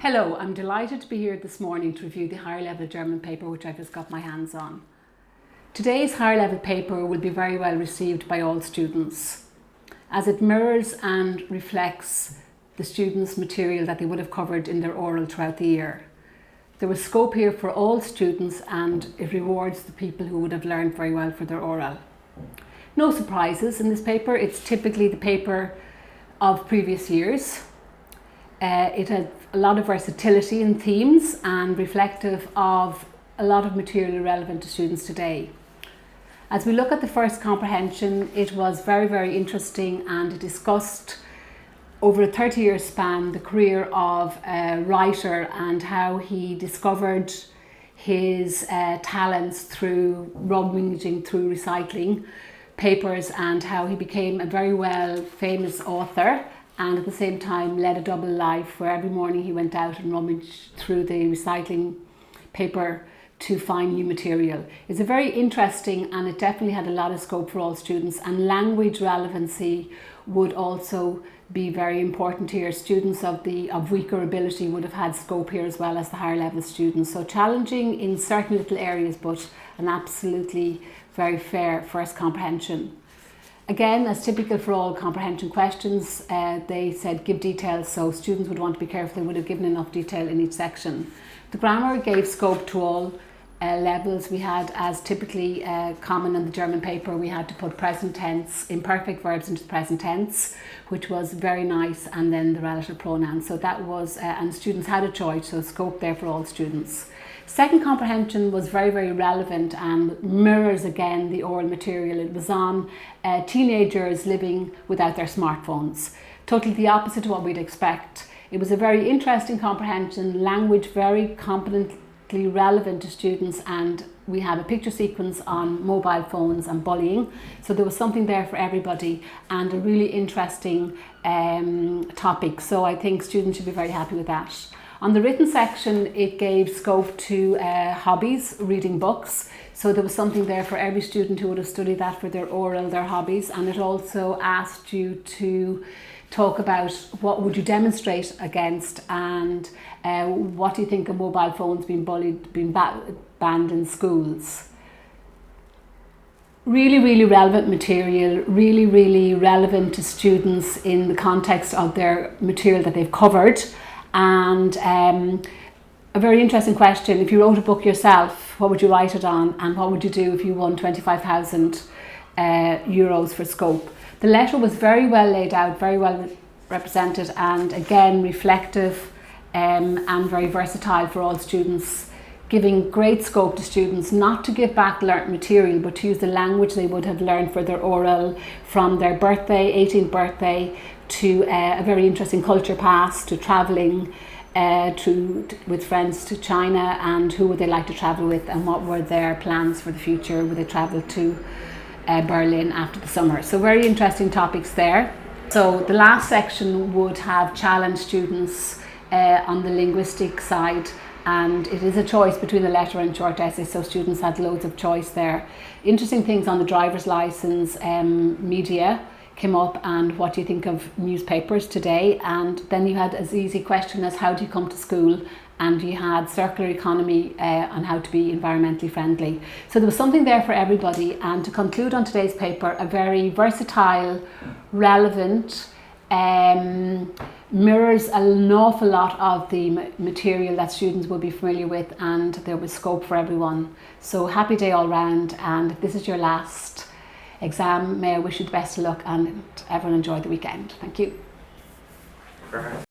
Hello, I'm delighted to be here this morning to review the higher level German paper which I've just got my hands on. Today's higher level paper will be very well received by all students as it mirrors and reflects the students' material that they would have covered in their oral throughout the year. There was scope here for all students and it rewards the people who would have learned very well for their oral. No surprises in this paper, it's typically the paper of previous years. It had a lot of versatility in themes and reflective of a lot of material relevant to students today. As we look at the first comprehension, it was very interesting and it discussed over a 30-year span the career of a writer and how he discovered his talents through rummaging through recycling papers and how he became a very well famous author, and at the same time led a double life where every morning he went out and rummaged through the recycling paper to find new material. It's a very interesting, and it definitely had a lot of scope for all students, and language relevancy would also be very important here. Students of weaker ability would have had scope here as well as the higher level students. So challenging in certain little areas, but an absolutely very fair first comprehension. Again, as typical for all comprehension questions, they said give details, so students would want to be careful they would have given enough detail in each section. The grammar gave scope to all levels. We had, as typically common in the German paper, we had to put present tense, imperfect verbs into the present tense, which was very nice, and then the relative pronouns. So that was, and students had a choice, so scope there for all students. Second comprehension was very relevant and mirrors again the oral material. It was on teenagers living without their smartphones. Totally the opposite of what we'd expect. It was a very interesting comprehension, language very competently relevant to students, and we had a picture sequence on mobile phones and bullying. So there was something there for everybody and a really interesting topic. So I think students should be very happy with that. On the written section, it gave scope to hobbies, reading books. So there was something there for every student who would have studied that for their oral, their hobbies. And it also asked you to talk about what would you demonstrate against, and what do you think of mobile phones being banned in schools. Really relevant material, really relevant to students in the context of their material that they've covered. And a very interesting question: if you wrote a book yourself, what would you write it on, and what would you do if you won 25,000 euros for scope? The letter was very well laid out, very well represented, and again reflective and very versatile for all students, giving great scope to students not to give back learnt material but to use the language they would have learned for their oral from their birthday, 18th birthday, to a very interesting culture pass, to travelling with friends to China, and who would they like to travel with and what were their plans for the future. Would they travel to Berlin after the summer? So very interesting topics there. So the last section would have challenged students on the linguistic side, and it is a choice between a letter and short essay, so students had loads of choice there. Interesting things on the driver's license, media came up, and what do you think of newspapers today? And then you had as easy question as how do you come to school, and you had circular economy on how to be environmentally friendly. So there was something there for everybody. And to conclude on today's paper, a very versatile, relevant, mirrors an awful lot of the material that students will be familiar with, and there was scope for everyone. So happy day all round, and if this is your last exam, may I wish you the best of luck, and everyone enjoy the weekend. Thank you. Perfect.